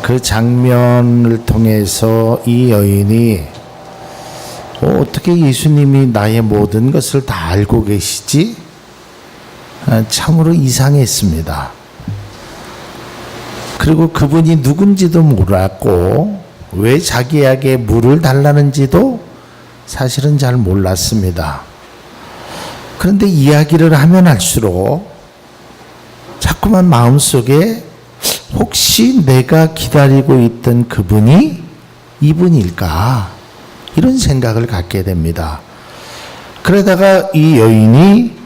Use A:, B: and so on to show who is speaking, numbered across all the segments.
A: 그 장면을 통해서 이 여인이 어떻게 예수님이 나의 모든 것을 다 알고 계시지? 참으로 이상했습니다. 그리고 그분이 누군지도 몰랐고 왜 자기에게 물을 달라는지도 사실은 잘 몰랐습니다. 그런데 이야기를 하면 할수록 자꾸만 마음속에 혹시 내가 기다리고 있던 그분이 이분일까? 이런 생각을 갖게 됩니다. 그러다가 이 여인이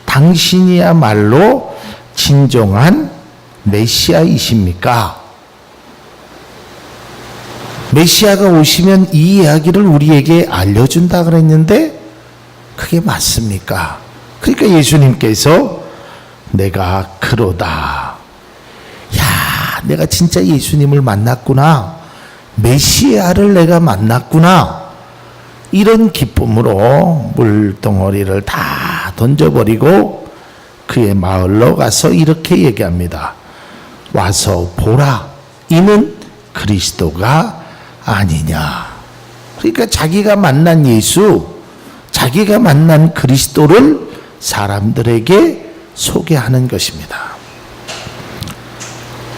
A: 당신이야말로 진정한 메시아이십니까? 메시아가 오시면 이 이야기를 우리에게 알려준다 그랬는데 그게 맞습니까? 그러니까 예수님께서 내가 그러다. 내가 진짜 예수님을 만났구나. 메시아를 내가 만났구나. 이런 기쁨으로 물덩어리를 다 던져버리고 그의 마을로 가서 이렇게 얘기합니다. 와서 보라. 이는 그리스도가 아니냐. 그러니까 자기가 만난 예수, 자기가 만난 그리스도를 사람들에게 소개하는 것입니다.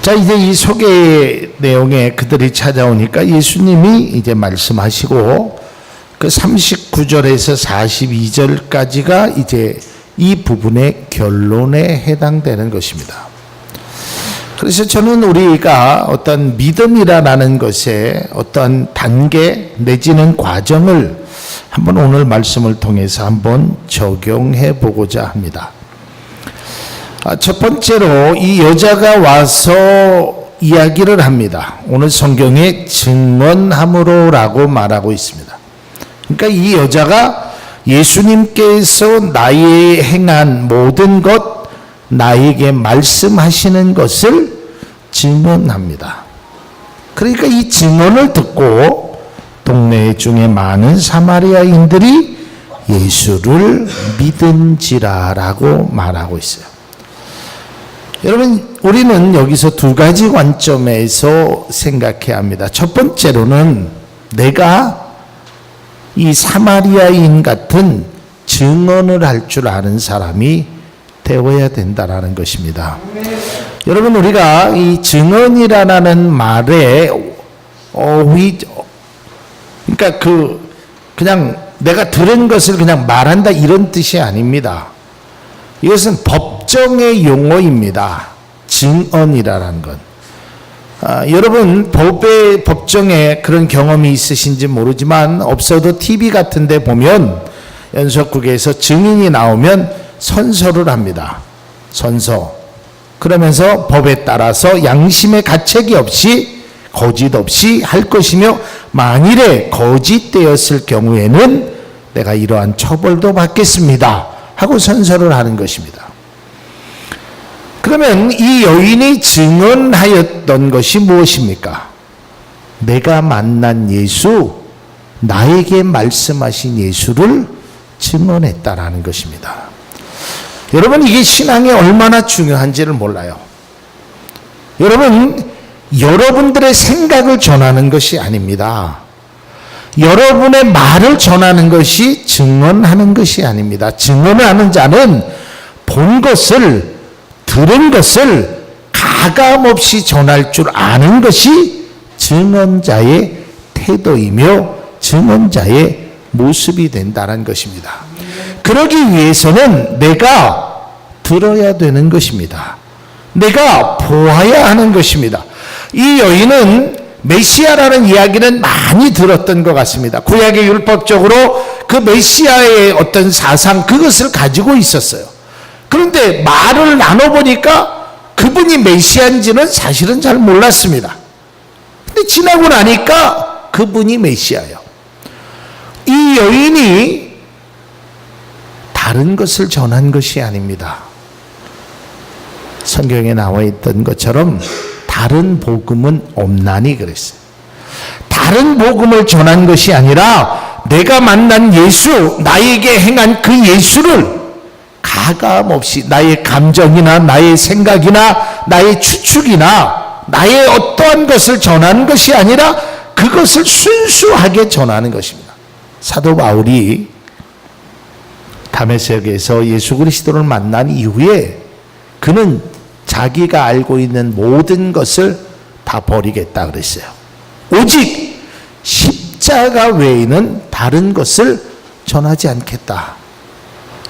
A: 자, 이제 이 소개 내용에 그들이 찾아오니까 예수님이 이제 말씀하시고 그 39절에서 42절까지가 이제 이 부분의 결론에 해당되는 것입니다. 그래서 저는 우리가 어떤 믿음이라는 것의 어떤 단계 내지는 과정을 한번 오늘 말씀을 통해서 한번 적용해 보고자 합니다. 첫 번째로 이 여자가 와서 이야기를 합니다. 오늘 성경에 증언함으로라고 말하고 있습니다. 그러니까 이 여자가 예수님께서 나의 행한 모든 것, 나에게 말씀하시는 것을 증언합니다. 그러니까 이 증언을 듣고 동네 중에 많은 사마리아인들이 예수를 믿은지라라고 말하고 있어요. 여러분, 우리는 여기서 두 가지 관점에서 생각해야 합니다. 첫 번째로는 내가 이 사마리아인 같은 증언을 할 줄 아는 사람이 되어야 된다라는 것입니다. 여러분, 우리가 이 증언이라는 말에 그러니까 그냥 내가 들은 것을 그냥 말한다 이런 뜻이 아닙니다. 이것은 법정의 용어입니다. 증언이라는 건. 여러분 법정에 그런 경험이 있으신지 모르지만 없어도 TV 같은 데 보면 연속극에서 증인이 나오면 선서를 합니다. 선서. 그러면서 법에 따라서 양심의 가책이 없이 거짓 없이 할 것이며 만일에 거짓되었을 경우에는 내가 이러한 처벌도 받겠습니다 하고 선서를 하는 것입니다. 그러면 이 여인이 증언하였던 것이 무엇입니까? 내가 만난 예수, 나에게 말씀하신 예수를 증언했다라는 것입니다. 여러분, 이게 신앙에 얼마나 중요한지를 몰라요. 여러분, 여러분들의 생각을 전하는 것이 아닙니다. 여러분의 말을 전하는 것이 증언하는 것이 아닙니다. 증언을 하는 자는 본 것을, 들은 것을 가감없이 전할 줄 아는 것이 증언자의 태도이며 증언자의 모습이 된다는 것입니다. 그러기 위해서는 내가 들어야 되는 것입니다. 내가 보아야 하는 것입니다. 이 여인은 메시아라는 이야기는 많이 들었던 것 같습니다. 구약의 율법적으로 그 메시아의 어떤 사상, 그것을 가지고 있었어요. 그런데 말을 나눠보니까 그분이 메시아인지는 사실은 잘 몰랐습니다. 근데 지나고 나니까 그분이 메시아예요. 이 여인이 다른 것을 전한 것이 아닙니다. 성경에 나와 있던 것처럼 다른 복음은 없나니 그랬어요. 다른 복음을 전한 것이 아니라 내가 만난 예수, 나에게 행한 그 예수를 가감없이 나의 감정이나 나의 생각이나 나의 추측이나 나의 어떠한 것을 전하는 것이 아니라 그것을 순수하게 전하는 것입니다. 사도 바울이 다메섹에서 예수 그리스도를 만난 이후에 그는 자기가 알고 있는 모든 것을 다 버리겠다 그랬어요. 오직 십자가 외에는 다른 것을 전하지 않겠다.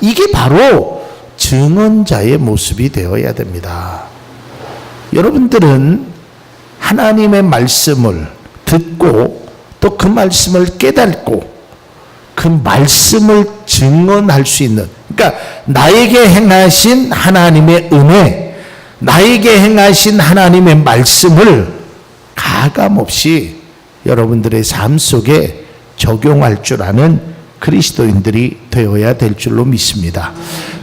A: 이게 바로 증언자의 모습이 되어야 됩니다. 여러분들은 하나님의 말씀을 듣고 또 그 말씀을 깨닫고 그 말씀을 증언할 수 있는, 그러니까 나에게 행하신 하나님의 은혜, 나에게 행하신 하나님의 말씀을 가감없이 여러분들의 삶 속에 적용할 줄 아는 그리스도인들이 되어야 될 줄로 믿습니다.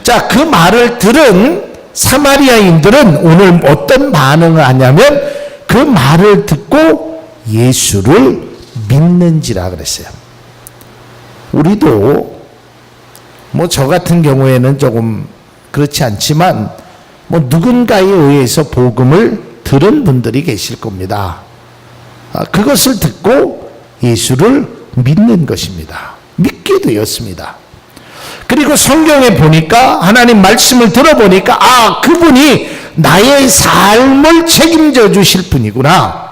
A: 자, 그 말을 들은 사마리아인들은 오늘 어떤 반응을 하냐면 그 말을 듣고 예수를 믿는지라 그랬어요. 우리도 뭐 저 같은 경우에는 조금 그렇지 않지만 뭐 누군가에 의해서 복음을 들은 분들이 계실 겁니다. 그것을 듣고 예수를 믿는 것입니다. 믿게 되었습니다. 그리고 성경에 보니까 하나님 말씀을 들어보니까 그분이 나의 삶을 책임져 주실 분이구나.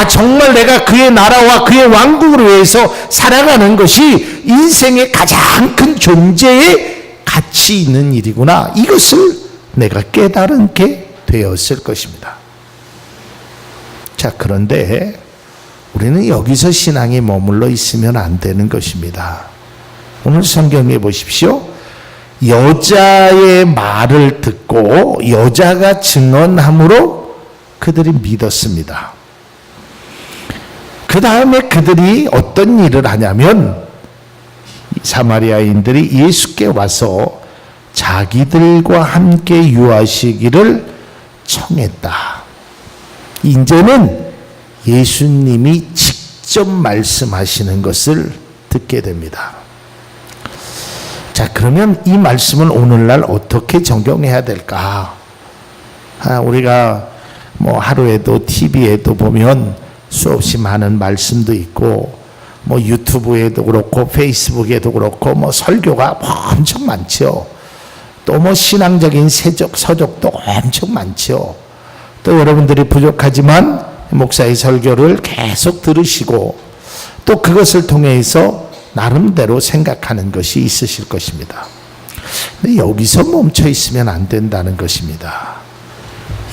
A: 정말 내가 그의 나라와 그의 왕국을 위해서 살아가는 것이 인생의 가장 큰 존재의 가치 있는 일이구나. 이것을 내가 깨달게 되었을 것입니다. 자, 그런데 우리는 여기서 신앙이 머물러 있으면 안 되는 것입니다. 오늘 성경에 보십시오. 여자의 말을 듣고 여자가 증언함으로 그들이 믿었습니다. 그 다음에 그들이 어떤 일을 하냐면 사마리아인들이 예수께 와서 자기들과 함께 유하시기를 청했다. 이제는 예수님이 직접 말씀하시는 것을 듣게 됩니다. 자, 그러면 이 말씀을 오늘날 어떻게 적용해야 될까? 우리가 뭐 하루에도 TV에도 보면 수없이 많은 말씀도 있고 뭐 유튜브에도 그렇고 페이스북에도 그렇고 뭐 설교가 엄청 많죠. 또 뭐 신앙적인 서적도 엄청 많죠. 또 여러분들이 부족하지만 목사의 설교를 계속 들으시고 또 그것을 통해서 나름대로 생각하는 것이 있으실 것입니다. 근데 여기서 멈춰 있으면 안 된다는 것입니다.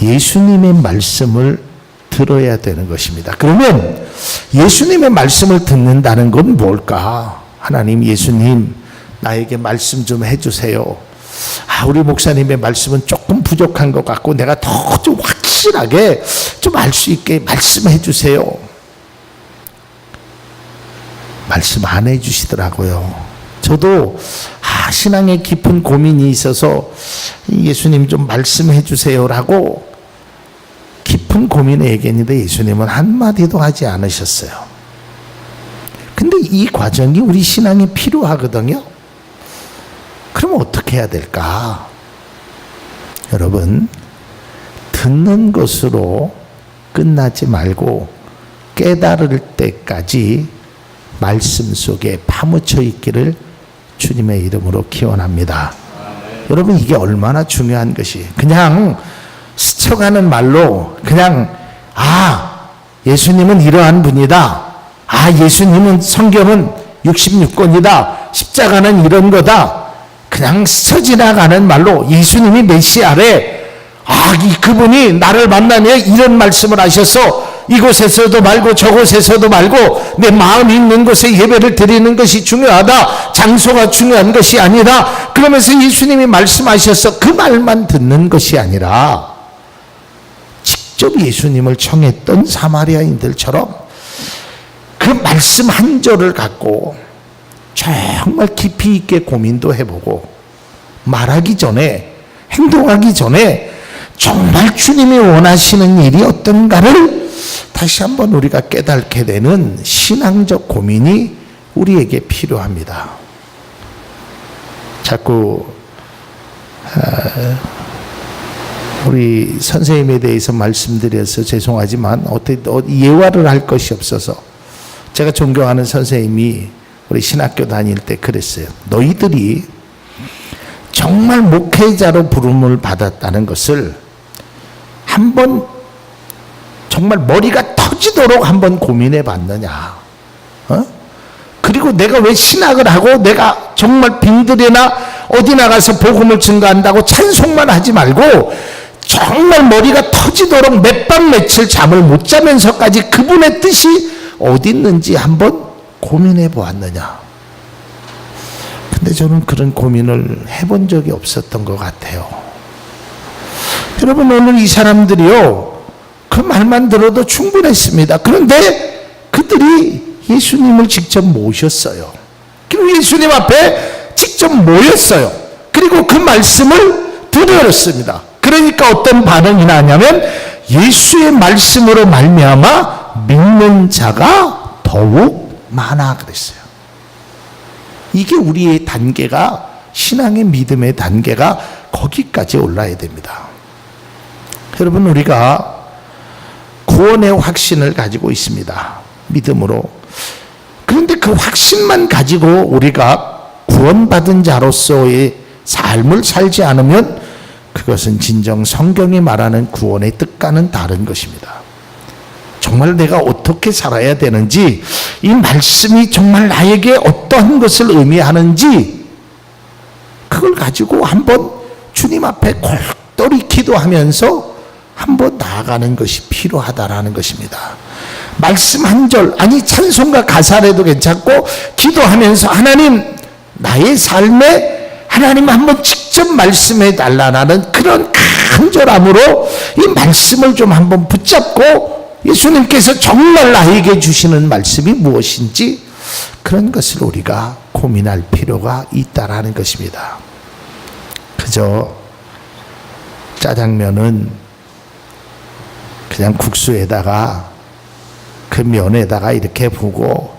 A: 예수님의 말씀을 들어야 되는 것입니다. 그러면 예수님의 말씀을 듣는다는 건 뭘까? 하나님, 예수님, 나에게 말씀 좀 해주세요. 우리 목사님의 말씀은 조금 부족한 것 같고 내가 더 좀 확실하게 좀 알 수 있게 말씀해 주세요. 말씀 안 해주시더라고요. 저도 신앙에 깊은 고민이 있어서 예수님 좀 말씀해 주세요라고 깊은 고민을 얘기했는데 예수님은 한마디도 하지 않으셨어요. 근데 이 과정이 우리 신앙에 필요하거든요. 그럼 어떻게 해야 될까? 여러분, 듣는 것으로 끝나지 말고 깨달을 때까지 말씀 속에 파묻혀 있기를 주님의 이름으로 기원합니다. 여러분, 이게 얼마나 중요한 것이, 그냥 스쳐가는 말로 그냥 예수님은 이러한 분이다. 예수님은 성경은 66권이다. 십자가는 이런 거다. 그냥 스쳐 지나가는 말로 예수님이 메시아래. 그분이 나를 만나며 이런 말씀을 하셔서 이곳에서도 말고 저곳에서도 말고 내 마음이 있는 곳에 예배를 드리는 것이 중요하다. 장소가 중요한 것이 아니라, 그러면서 예수님이 말씀하셔서 그 말만 듣는 것이 아니라 직접 예수님을 청했던 사마리아인들처럼 그 말씀 한 절을 갖고 정말 깊이 있게 고민도 해보고 말하기 전에, 행동하기 전에 정말 주님이 원하시는 일이 어떤가를 다시 한번 우리가 깨닫게 되는 신앙적 고민이 우리에게 필요합니다. 자꾸 우리 선생님에 대해서 말씀드려서 죄송하지만 어떻게 예화를 할 것이 없어서 제가 존경하는 선생님이 우리 신학교 다닐 때 그랬어요. 너희들이 정말 목회자로 부름을 받았다는 것을 한번 정말 머리가 터지도록 한번 고민해 봤느냐. 그리고 내가 왜 신학을 하고 내가 정말 빈들이나 어디 나가서 복음을 증거한다고 찬송만 하지 말고 정말 머리가 터지도록 몇 밤 며칠 잠을 못 자면서까지 그분의 뜻이 어디 있는지 한번 고민해 보았느냐. 근데 저는 그런 고민을 해본 적이 없었던 것 같아요. 여러분, 오늘 이 사람들이요, 그 말만 들어도 충분했습니다. 그런데 그들이 예수님을 직접 모셨어요. 그리고 예수님 앞에 직접 모였어요. 그리고 그 말씀을 들었습니다. 그러니까 어떤 반응이 나냐면 예수의 말씀으로 말미암아 믿는 자가 더욱 많아 그랬어요. 이게 우리의 단계가, 신앙의 믿음의 단계가 거기까지 올라야 됩니다. 여러분, 우리가 구원의 확신을 가지고 있습니다. 믿음으로. 그런데 그 확신만 가지고 우리가 구원받은 자로서의 삶을 살지 않으면 그것은 진정 성경이 말하는 구원의 뜻과는 다른 것입니다. 정말 내가 어떻게 살아야 되는지, 이 말씀이 정말 나에게 어떠한 것을 의미하는지, 그걸 가지고 한번 주님 앞에 골똘히 기도하면서 한번 나아가는 것이 필요하다라는 것입니다. 말씀 한 절, 아니 찬송가 가사라도 괜찮고 기도하면서 하나님, 나의 삶에 하나님 한번 직접 말씀해 달라는 그런 간절함으로 이 말씀을 좀 한번 붙잡고 예수님께서 정말 나에게 주시는 말씀이 무엇인지 그런 것을 우리가 고민할 필요가 있다라는 것입니다. 그저 짜장면은 그냥 국수에다가 그 면에다가 이렇게 부고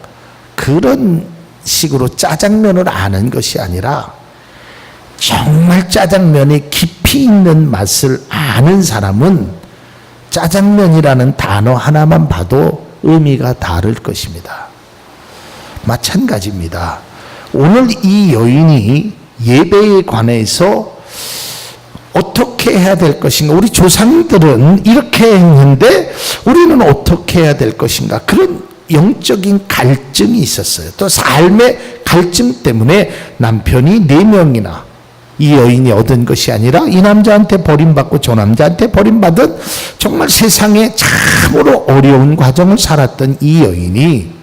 A: 그런 식으로 짜장면을 아는 것이 아니라 정말 짜장면의 깊이 있는 맛을 아는 사람은 짜장면이라는 단어 하나만 봐도 의미가 다를 것입니다. 마찬가지입니다. 오늘 이 여인이 예배에 관해서 어떻게 해야 될 것인가, 우리 조상들은 이렇게 했는데 우리는 어떻게 해야 될 것인가, 그런 영적인 갈증이 있었어요. 또 삶의 갈증 때문에 남편이 4명이나, 이 여인이 얻은 것이 아니라 이 남자한테 버림받고 저 남자한테 버림받은 정말 세상에 참으로 어려운 과정을 살았던 이 여인이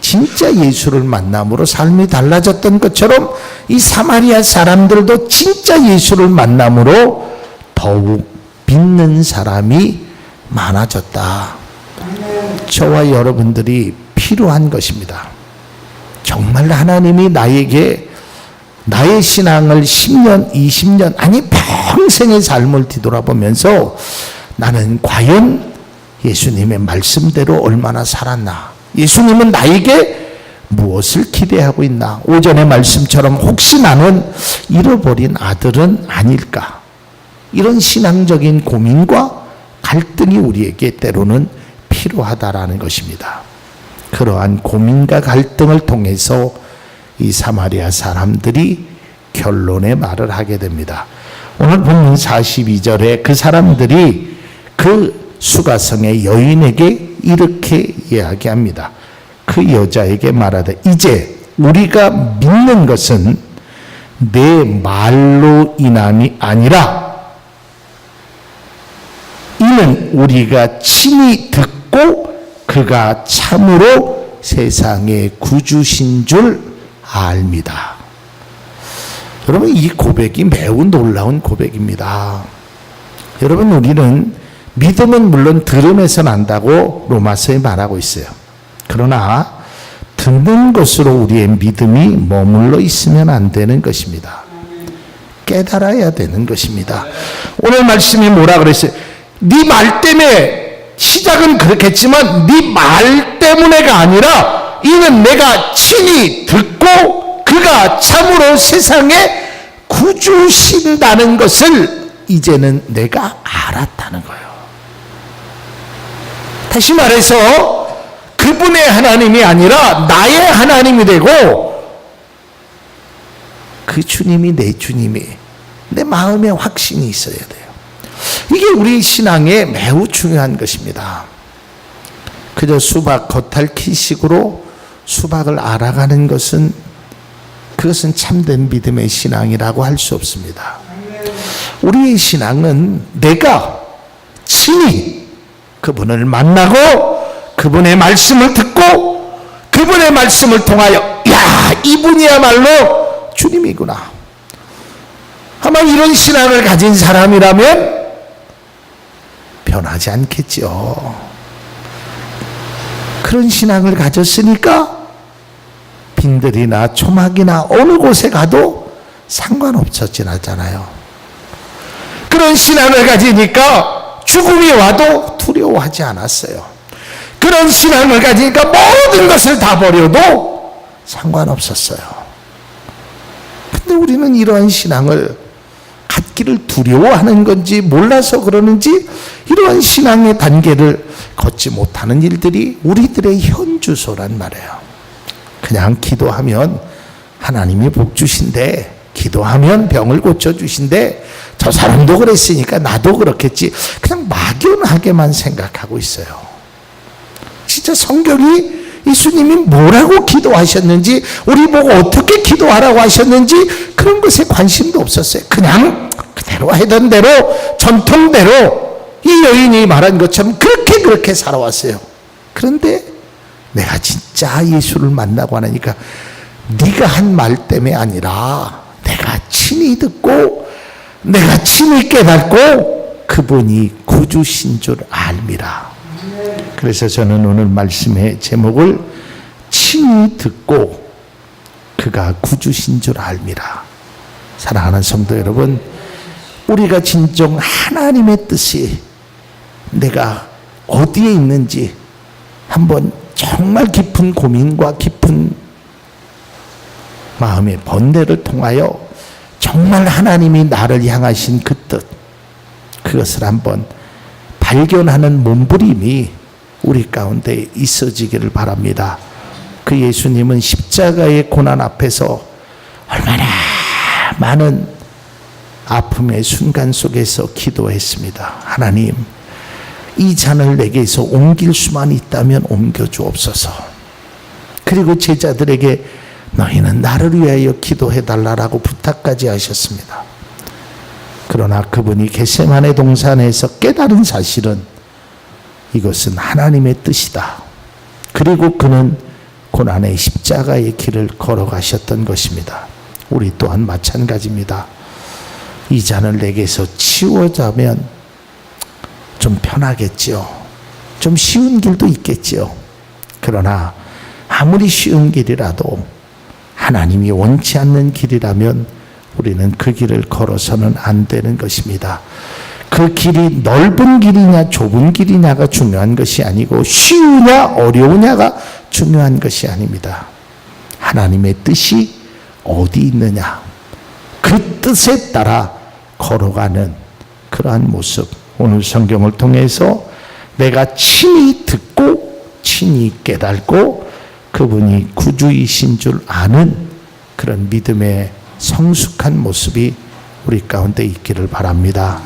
A: 진짜 예수를 만남으로 삶이 달라졌던 것처럼 이 사마리아 사람들도 진짜 예수를 만남으로 더욱 믿는 사람이 많아졌다. 저와 여러분들이 필요한 것입니다. 정말 하나님이 나에게 나의 신앙을 10년, 20년, 아니 평생의 삶을 뒤돌아보면서 나는 과연 예수님의 말씀대로 얼마나 살았나? 예수님은 나에게 무엇을 기대하고 있나? 오전의 말씀처럼 혹시 나는 잃어버린 아들은 아닐까? 이런 신앙적인 고민과 갈등이 우리에게 때로는 필요하다라는 것입니다. 그러한 고민과 갈등을 통해서 이 사마리아 사람들이 결론의 말을 하게 됩니다. 오늘 본문 42절에 그 사람들이 그 수가성의 여인에게 이렇게 이야기합니다. 그 여자에게 말하되 이제 우리가 믿는 것은 내 말로 인함이 아니라 이는 우리가 친히 듣고 그가 참으로 세상의 구주신 줄 압니다. 여러분, 이 고백이 매우 놀라운 고백입니다. 여러분, 우리는 믿음은 물론 들음에서 난다고 로마서에 말하고 있어요. 그러나 듣는 것으로 우리의 믿음이 머물러 있으면 안 되는 것입니다. 깨달아야 되는 것입니다. 오늘 말씀이 뭐라 그랬어요? 네 말 때문에, 시작은 그렇겠지만 네 말 때문에가 아니라 이는 내가 친히 듣고 그가 참으로 세상에 구주신다는 것을 이제는 내가 알았다는 거예요. 다시 말해서 그분의 하나님이 아니라 나의 하나님이 되고 그 주님이 내 주님이 내 마음에 확신이 있어야 돼요. 이게 우리 신앙에 매우 중요한 것입니다. 그저 수박 겉핥기식으로 수박을 알아가는 것은 그것은 참된 믿음의 신앙이라고 할 수 없습니다. 우리의 신앙은 내가 친히 그분을 만나고 그분의 말씀을 듣고 그분의 말씀을 통하여 야, 이분이야말로 주님이구나. 아마 이런 신앙을 가진 사람이라면 변하지 않겠죠. 그런 신앙을 가졌으니까 빈들이나 초막이나 어느 곳에 가도 상관없었진 않잖아요. 그런 신앙을 가지니까 죽음이 와도 두려워하지 않았어요. 그런 신앙을 가지니까 모든 것을 다 버려도 상관없었어요. 근데 우리는 이러한 신앙을 갖기를 두려워하는 건지 몰라서 그러는지 이러한 신앙의 단계를 걷지 못하는 일들이 우리들의 현주소란 말이에요. 그냥 기도하면 하나님이 복 주신대, 기도하면 병을 고쳐주신대, 저 사람도 그랬으니까 나도 그렇겠지, 그냥 막연하게만 생각하고 있어요. 진짜 성경이 예수님이 뭐라고 기도하셨는지, 우리 보고 어떻게 기도하라고 하셨는지 그런 것에 관심도 없었어요. 그냥 그대로 하던 대로 전통대로 이 여인이 말한 것처럼 그렇게 살아왔어요. 그런데 내가 진짜 예수를 만나고 하니까 네가 한 말 때문에 아니라 내가 친히 듣고 내가 친히 깨닫고 그분이 구주신 줄 알미라. 그래서 저는 오늘 말씀의 제목을 친히 듣고 그가 구주신 줄 알미라. 사랑하는 성도 여러분, 우리가 진정 하나님의 뜻이 내가 어디에 있는지 한번 정말 깊은 고민과 깊은 마음의 번뇌를 통하여 정말 하나님이 나를 향하신 그 뜻, 그것을 한번 발견하는 몸부림이 우리 가운데 있어지기를 바랍니다. 그 예수님은 십자가의 고난 앞에서 얼마나 많은 아픔의 순간 속에서 기도했습니다. 하나님, 이 잔을 내게서 옮길 수만 있다면 옮겨 주옵소서. 그리고 제자들에게 너희는 나를 위하여 기도해 달라라고 부탁까지 하셨습니다. 그러나 그분이 겟세마네 동산에서 깨달은 사실은 이것은 하나님의 뜻이다. 그리고 그는 고난의 십자가의 길을 걸어가셨던 것입니다. 우리 또한 마찬가지입니다. 이 잔을 내게서 치워자면 좀 편하겠지요. 좀 쉬운 길도 있겠지요. 그러나 아무리 쉬운 길이라도 하나님이 원치 않는 길이라면 우리는 그 길을 걸어서는 안 되는 것입니다. 그 길이 넓은 길이냐 좁은 길이냐가 중요한 것이 아니고 쉬우냐 어려우냐가 중요한 것이 아닙니다. 하나님의 뜻이 어디 있느냐, 그 뜻에 따라 걸어가는 그러한 모습, 오늘 성경을 통해서 내가 친히 듣고 친히 깨닫고 그분이 구주이신 줄 아는 그런 믿음의 성숙한 모습이 우리 가운데 있기를 바랍니다.